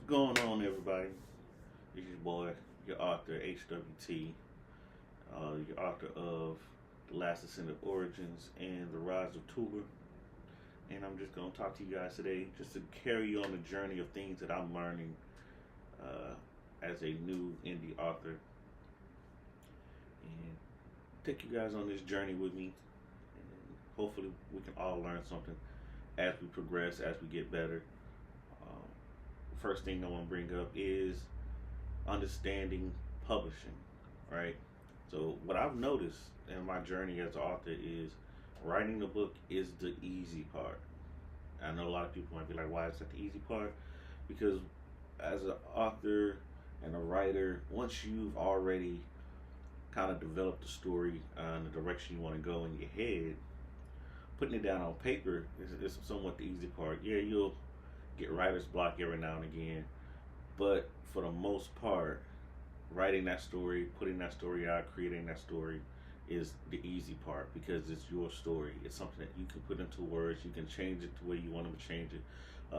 Going on, everybody? This is your boy, your author HWT, your author of The Last Ascended Origins and The Rise of Tuber. And I'm just going to talk to you guys today just to carry you on the journey of things that I'm learning uh, as a new indie author and take you guys on this journey with me. And hopefully, we can all learn something as we progress, as we get better. Um, First thing I want to bring up is understanding publishing, right? So what I've noticed in my journey as an author is writing the book is the easy part. I know a lot of people might be like, why is that the easy part? Because as an author and a writer, once you've already kind of developed the story and the direction you want to go in your head, putting it down on paper is somewhat the easy part. Yeah, you'll get writer's block every now and again, but for the most part, writing that story, putting that story out, creating that story is the easy part because it's your story. It's something that you can put into words. You can change it the way you want them to change it.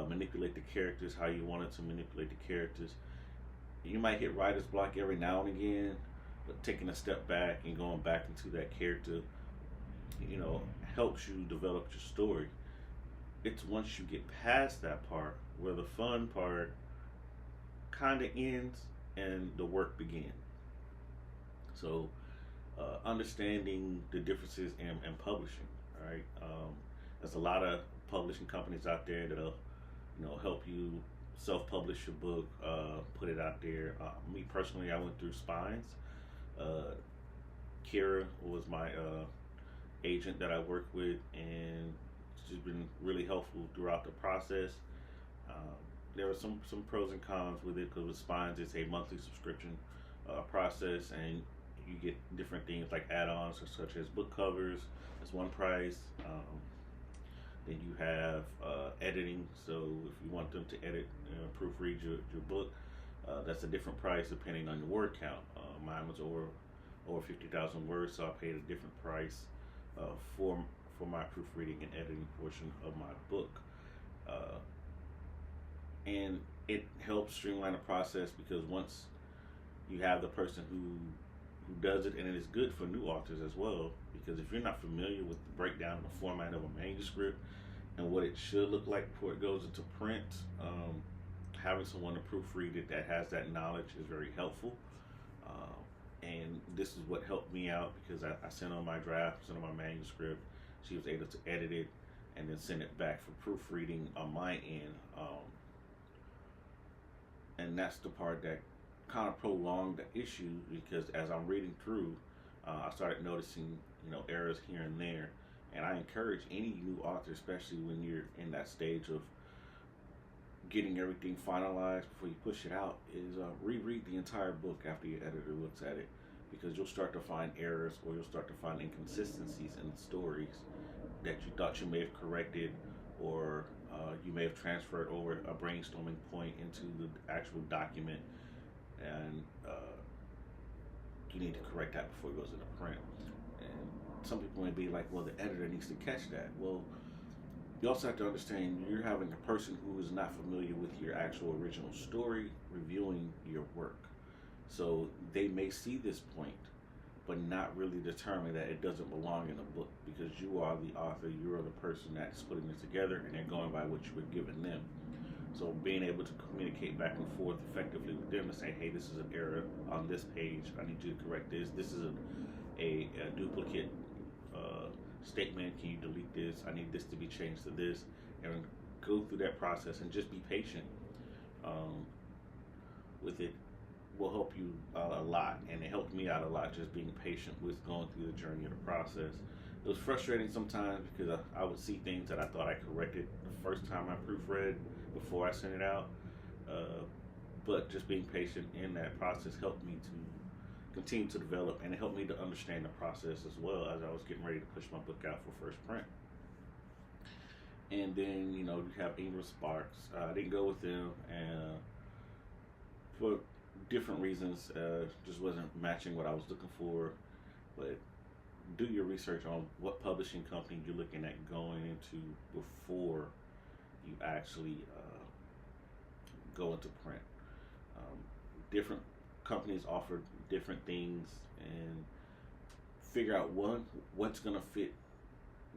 Manipulate the characters how you want it to manipulate the characters. You might hit writer's block every now and again, but taking a step back and going back into that character, you know, helps you develop your story. It's once you get past that part where the fun part kind of ends and the work begins. So, understanding the differences in publishing, right? There's a lot of publishing companies out there that'll, help you self-publish your book, put it out there. Me personally, I went through Spines. Uh, Kira was my agent that I worked with, and she's been really helpful throughout the process. Um, there were some pros and cons with it because with Spines, it's a monthly subscription process, and you get different things like add-ons, such as book covers. That's one price. Then you have editing. So if you want them to edit, proofread your book, that's a different price depending on your word count. Mine was over 50,000 words, so I paid a different price uh, for my proofreading and editing portion of my book. Uh, and it helps streamline the process because once you have the person who does it, and it is good for new authors as well, because if you're not familiar with the breakdown and the format of a manuscript and what it should look like before it goes into print, having someone to proofread it that has that knowledge is very helpful. And this is what helped me out because I sent on my draft, sent on my manuscript. She was able to edit it and then send it back for proofreading on my end. And that's the part that kind of prolonged the issue because as I'm reading through, I started noticing, errors here and there. And I encourage any new author, especially when you're in that stage of getting everything finalized before you push it out, is reread the entire book after your editor looks at it, because you'll start to find errors or you'll start to find inconsistencies in the stories that you thought you may have corrected, or you may have transferred over a brainstorming point into the actual document, and you need to correct that before it goes into print. And some people may be like, well, the editor needs to catch that. Well, you also have to understand you're having a person who is not familiar with your actual original story reviewing your work. So they may see this point, but not really determine that it doesn't belong in a book because you are the author, you are the person that's putting it together, and they're going by what you were giving them. So being able to communicate back and forth effectively with them to say, hey, this is an error on this page. I need you to correct this. This is a duplicate statement. Can you delete this? I need this to be changed to this. And go through that process and just be patient with it will help you a lot. And it helped me out a lot just being patient with going through the journey of the process. It was frustrating sometimes because I would see things that I thought I corrected the first time I proofread before I sent it out. But just being patient in that process helped me to continue to develop, and it helped me to understand the process as well as I was getting ready to push my book out for first print. And then, you have Ingram Sparks. I didn't go with them, and for different reasons, just wasn't matching what I was looking for. But do your research on what publishing company you're looking at going into before you actually go into print. Um, Different companies offer different things, and figure out one, what's going to fit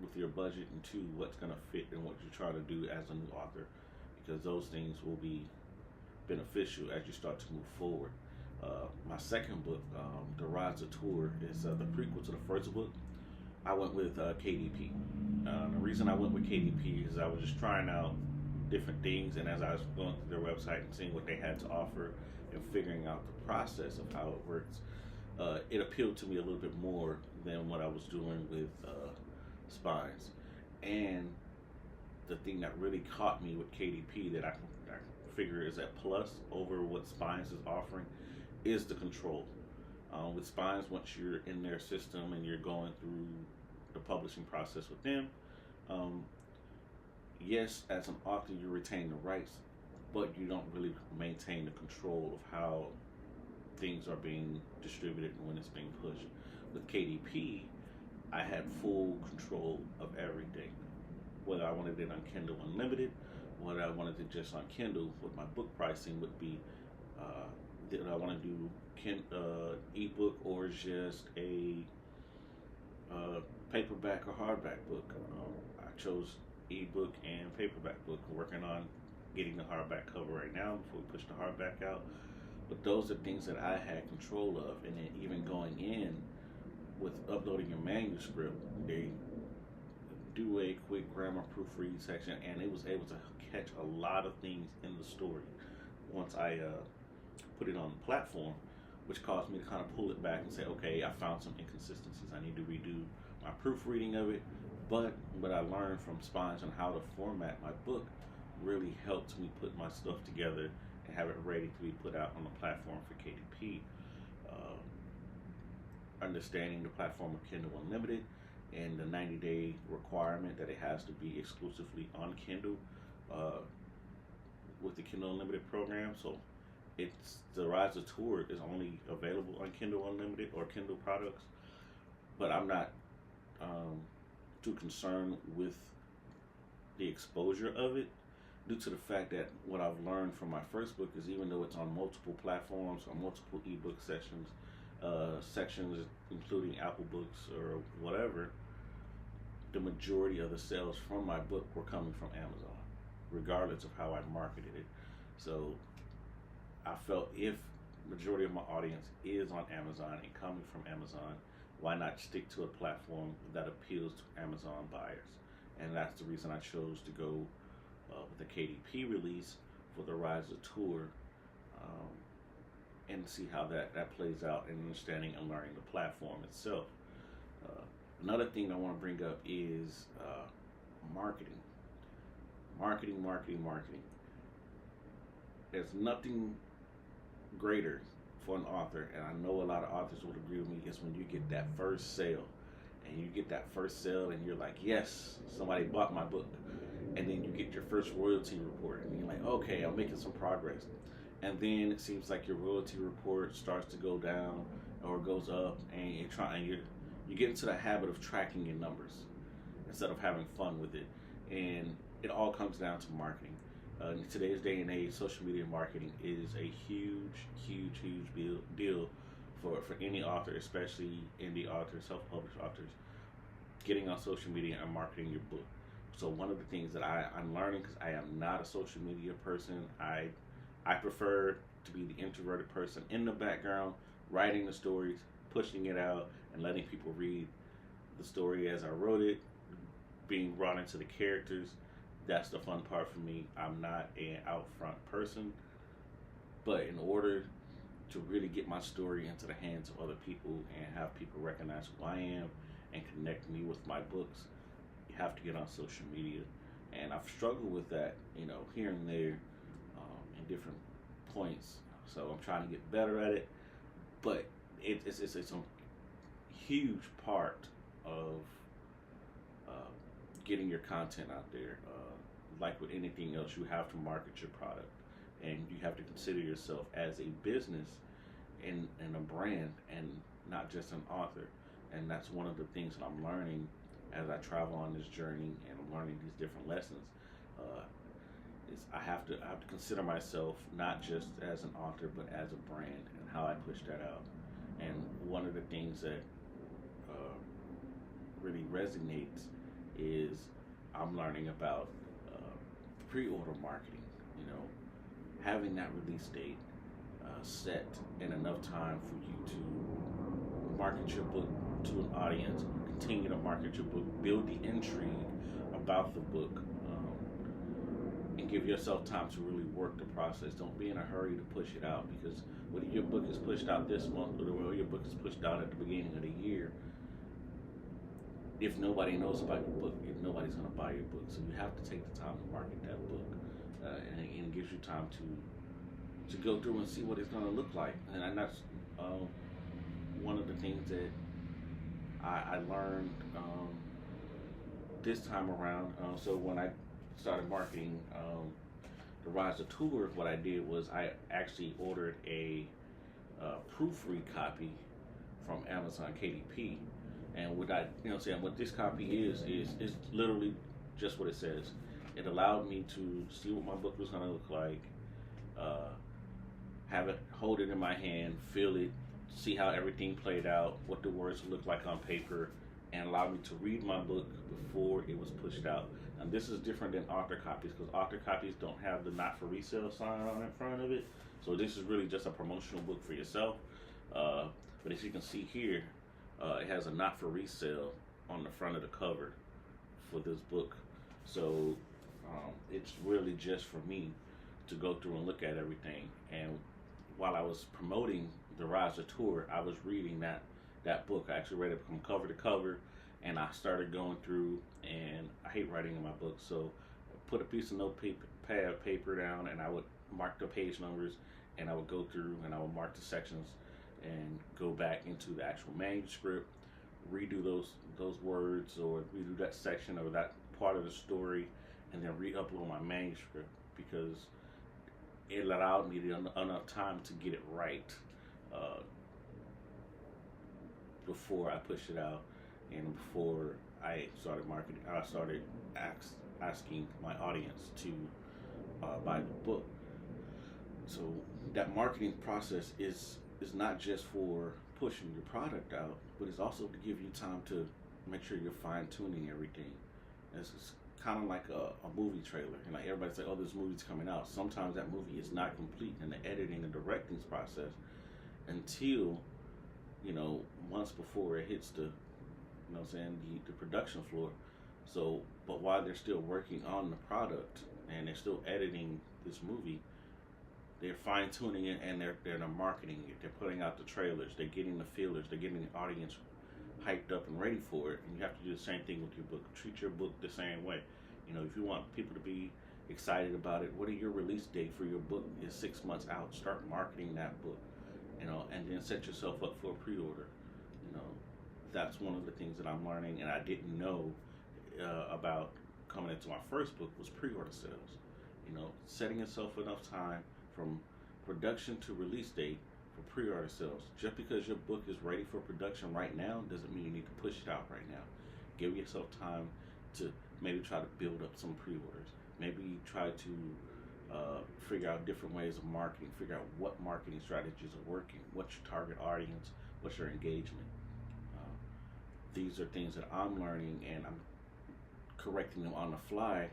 with your budget, and two, what's going to fit in what you're trying to do as a new author, because those things will be beneficial as you start to move forward. My second book, The Rise of Tour, is the prequel to the first book. I went with KDP. The reason I went with KDP is I was just trying out different things, and as I was going through their website and seeing what they had to offer and figuring out the process of how it works, it appealed to me a little bit more than what I was doing with Spines. And the thing that really caught me with KDP that I figure is a plus over what Spines is offering is the control. With Spines, once you're in their system and you're going through the publishing process with them, yes, as an author, you retain the rights, but you don't really maintain the control of how things are being distributed and when it's being pushed. With KDP, I had full control of everything. Whether I wanted it on Kindle Unlimited, whether I wanted it just on Kindle, what my book pricing would be, did I want to do ebook or just a paperback or hardback book. I chose ebook and paperback book. I'm working on getting the hardback cover right now before we push the hardback out. But those are things that I had control of, and then even going in with uploading your manuscript, they do a quick grammar proofread section, and it was able to catch a lot of things in the story once I put it on the platform, which caused me to kind of pull it back and say, okay, I found some inconsistencies. I need to redo my proofreading of it. But what I learned from Spines on how to format my book really helped me put my stuff together and have it ready to be put out on the platform for KDP. Understanding the platform of Kindle Unlimited and the 90-day requirement that it has to be exclusively on Kindle with the Kindle Unlimited program. So it's The Rise of Tour is only available on Kindle Unlimited or Kindle products, but I'm not too concerned with the exposure of it, due to the fact that what I've learned from my first book is even though it's on multiple platforms or multiple ebook sections including Apple Books or whatever, the majority of the sales from my book were coming from Amazon, regardless of how I marketed it. So I felt if majority of my audience is on Amazon and coming from Amazon, why not stick to a platform that appeals to Amazon buyers? And that's the reason I chose to go with the KDP release for The Rise of Tour, and see how that plays out in understanding and learning the platform itself. Another thing I want to bring up is marketing. Marketing. There's nothing greater for an author, and I know a lot of authors would agree with me, is when you get that first sale. And you get that first sale and you're like, yes, somebody bought my book. And then you get your first royalty report and you're like, okay, I'm making some progress. And then it seems like your royalty report starts to go down or goes up, and you get into the habit of tracking your numbers instead of having fun with it. And it all comes down to marketing. In today's day and age, social media marketing is a huge deal for any author, especially indie authors, self-published authors, getting on social media and marketing your book. So one of the things that I'm learning, because I am not a social media person, I prefer to be the introverted person in the background, writing the stories, pushing it out, and letting people read the story as I wrote it, being brought into the characters. That's the fun part for me. I'm not an out front person, but in order to really get my story into the hands of other people and have people recognize who I am and connect me with my books, you have to get on social media. And I've struggled with that, here and there, in different points. So I'm trying to get better at it, but it's a huge part of getting your content out there. Like with anything else, you have to market your product, and you have to consider yourself as a business and a brand, and not just an author. And that's one of the things that I'm learning as I travel on this journey, and I'm learning these different lessons. I have to consider myself not just as an author but as a brand and how I push that out. And one of the things that uh, really resonates is I'm learning about uh, pre-order marketing. You know, having that release date set in enough time for you to market your book to an audience, continue to market your book, build the intrigue about the book, and give yourself time to really work the process. Don't be in a hurry to push it out because whether your book is pushed out this month or whether your book is pushed out at the beginning of the year, if nobody knows about your book, if nobody's going to buy your book. So you have to take the time to market that book, and it gives you time to go through and see what it's going to look like. And that's one of the things that I learned this time around. So when I started marketing the Rise of Tour, what I did was I actually ordered a proofread copy from Amazon KDP. And what I, saying what this copy is literally just what it says. It allowed me to see what my book was going to look like, uh, have it, hold it in my hand, feel it, see how everything played out, what the words look like on paper, and allow me to read my book before it was pushed out. And this is different than author copies because author copies don't have the not for resale sign on in front of it. So this is really just a promotional book for yourself. But as you can see here, it has a not for resale on the front of the cover for this book. So it's really just for me to go through and look at everything. And while I was promoting the Rise of Tour, I was reading that book. I actually read it from cover to cover, and I started going through. And I hate writing in my book, so I put a piece of pad of paper down, and I would mark the page numbers, and I would go through and I would mark the sections, and go back into the actual manuscript, redo those words, or redo that section or that part of the story, and then re-upload my manuscript because it allowed me enough time to get it right before I pushed it out and before I started marketing. I started asking my audience to buy the book. So that marketing process is not just for pushing your product out, but it's also to give you time to make sure you're fine tuning everything. It's kind of like a movie trailer. And like everybody's like, oh, this movie's coming out. Sometimes that movie is not complete in the editing and directing process until, months before it hits the, the production floor. So, but while they're still working on the product and they're still editing this movie, they're fine tuning it and they're marketing it. They're putting out the trailers. They're getting the feelers. They're getting the audience hyped up and ready for it. And you have to do the same thing with your book. Treat your book the same way. If you want people to be excited about it, what are your release date for your book is 6 months out. Start marketing that book, and then set yourself up for a pre-order. That's one of the things that I'm learning, and I didn't know about coming into my first book was pre-order sales. Setting yourself enough time from production to release date for pre-order sales. Just because your book is ready for production right now doesn't mean you need to push it out right now. Give yourself time to maybe try to build up some pre-orders. Maybe try to figure out different ways of marketing. Figure out what marketing strategies are working. What's your target audience? What's your engagement? These are things that I'm learning, and I'm correcting them on the fly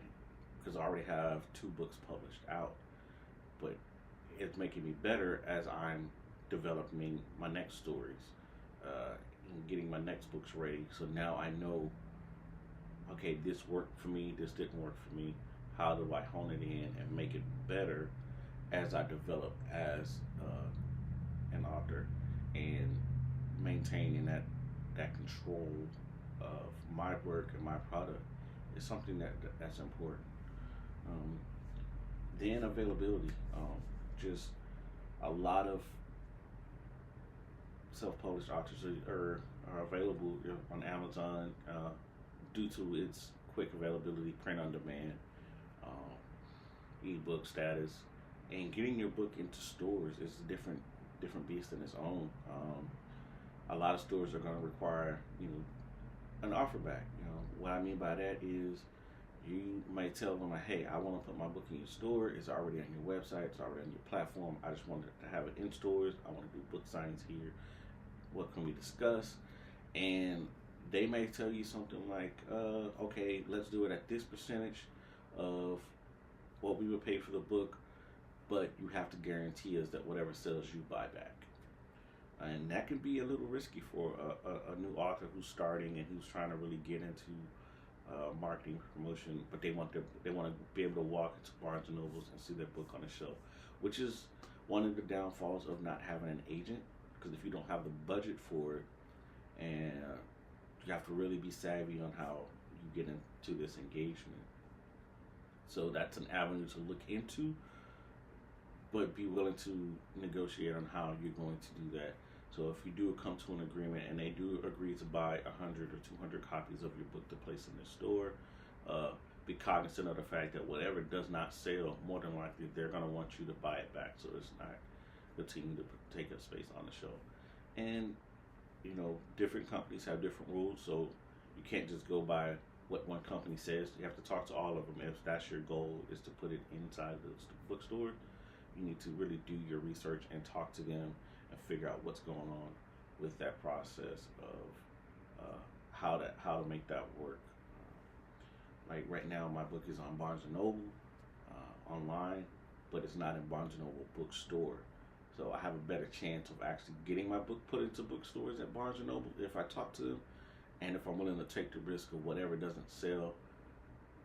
because I already have 2 books published out. But it's making me better as I'm developing my next stories and getting my next books ready. So now I know, okay, this worked for me, this didn't work for me. How do I hone it in and make it better as I develop as an author, and maintaining that control of my work and my product is something that's important. Then availability. Just a lot of self-published authors are available on Amazon due to its quick availability, print on demand, ebook status, and getting your book into stores is a different beast in its own. A lot of stores are going to require an offer back. What I mean by that is You might tell them, like, hey, I want to put my book in your store. It's already on your website. It's already on your platform. I just wanted to have it in stores. I want to do book signings here. What can we discuss? And they may tell you something like, okay, let's do it at this percentage of what we would pay for the book, but you have to guarantee us that whatever sales you buy back. And that can be a little risky for a new author who's starting and who's trying to really get into marketing promotion, but they want to be able to walk into Barnes and Nobles and see their book on the shelf, which is one of the downfalls of not having an agent. Because if you don't have the budget for it, and you have to really be savvy on how you get into this engagement. So that's an avenue to look into, but be willing to negotiate on how you're going to do that. So if you do come to an agreement and they do agree to buy 100 or 200 copies of your book to place in their store, be cognizant of the fact that whatever does not sell, more than likely they're going to want you to buy it back, so it's not continue to take up space on the shelf. And different companies have different rules, so you can't just go by what one company says. You have to talk to all of them. If that's your goal, is to put it inside the bookstore, you need to really do your research and talk to them and figure out what's going on with that process of how to make that work. Like right now, my book is on Barnes and Noble online, but it's not in Barnes and Noble bookstore. So I have a better chance of actually getting my book put into bookstores at Barnes and Noble if I talk to them, and if I'm willing to take the risk of whatever doesn't sell,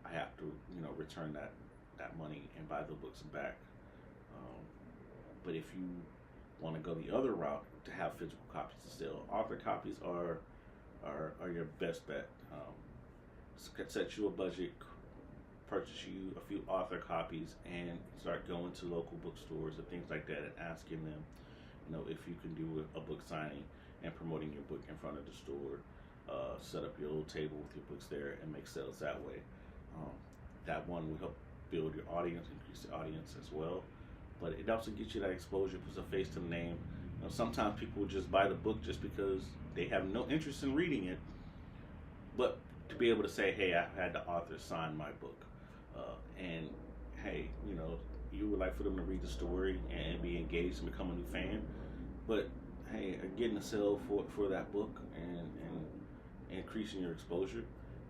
I have to return that money and buy the books back. But if you want to go the other route to have physical copies to sell, author copies are your best bet. Set you a budget, purchase you a few author copies, and start going to local bookstores and things like that and asking them, if you can do a book signing and promoting your book in front of the store. Set up your little table with your books there and make sales that way. That one will help build your audience, increase the audience as well. But it also gets you that exposure, puts a face to the name. Sometimes people just buy the book just because they have no interest in reading it, but to be able to say, hey, I had the author sign my book. And hey, you would like for them to read the story and be engaged and become a new fan. But hey, getting a sale for that book and increasing your exposure,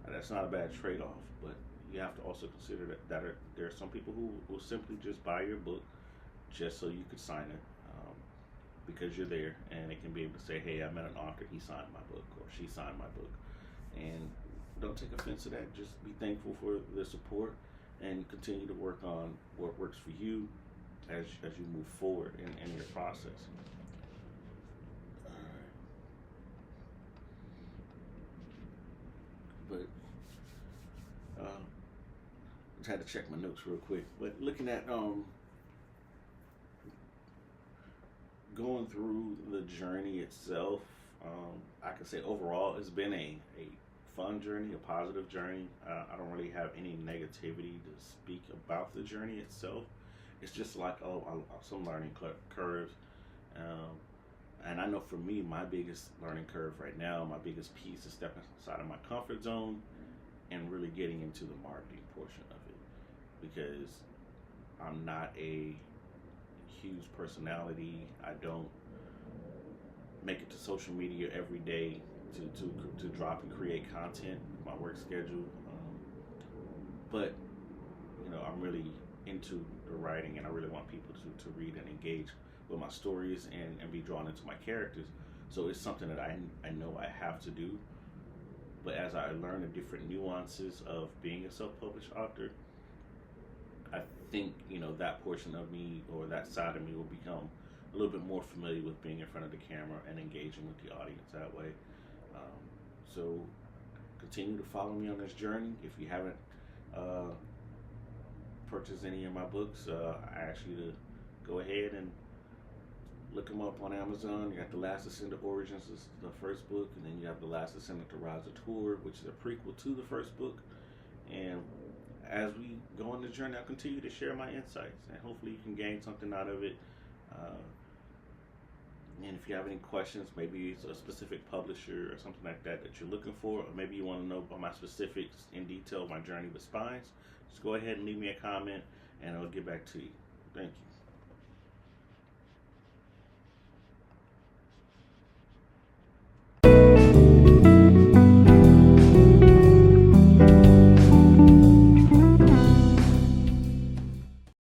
that's not a bad trade-off. But you have to also consider that there are some people who will simply just buy your book just so you could sign it, because you're there, and they can be able to say, hey, I met an author, he signed my book, or she signed my book. And don't take offense to that. Just be thankful for the support and continue to work on what works for you as you move forward in your process. But just had to check my notes real quick. But looking at going through the journey itself, I can say overall it's been a fun journey, a positive journey. I don't really have any negativity to speak about the journey itself. It's just like some learning curves. And I know for me, my biggest learning curve right now, my biggest piece is stepping outside of my comfort zone and really getting into the marketing portion of it, because I'm not a huge personality. I don't make it to social media every day to drop and create content, my work schedule. But I'm really into the writing, and I really want people to read and engage with my stories and be drawn into my characters. So it's something that I know I have to do. But as I learn the different nuances of being a self-published author, I think that portion of me, or that side of me, will become a little bit more familiar with being in front of the camera and engaging with the audience that way. So continue to follow me on this journey. If you haven't purchased any of my books, I ask you to go ahead and look them up on Amazon. You got The Last Ascender Origins, is the first book, and then you have The Last Ascender to Rise of Tour, which is a prequel to the first book. And as we go on the journey, I'll continue to share my insights, and hopefully you can gain something out of it. And if you have any questions, maybe it's a specific publisher or something like that you're looking for, or maybe you want to know about my specifics in detail, my journey with spines, just go ahead and leave me a comment and I'll get back to you. Thank you.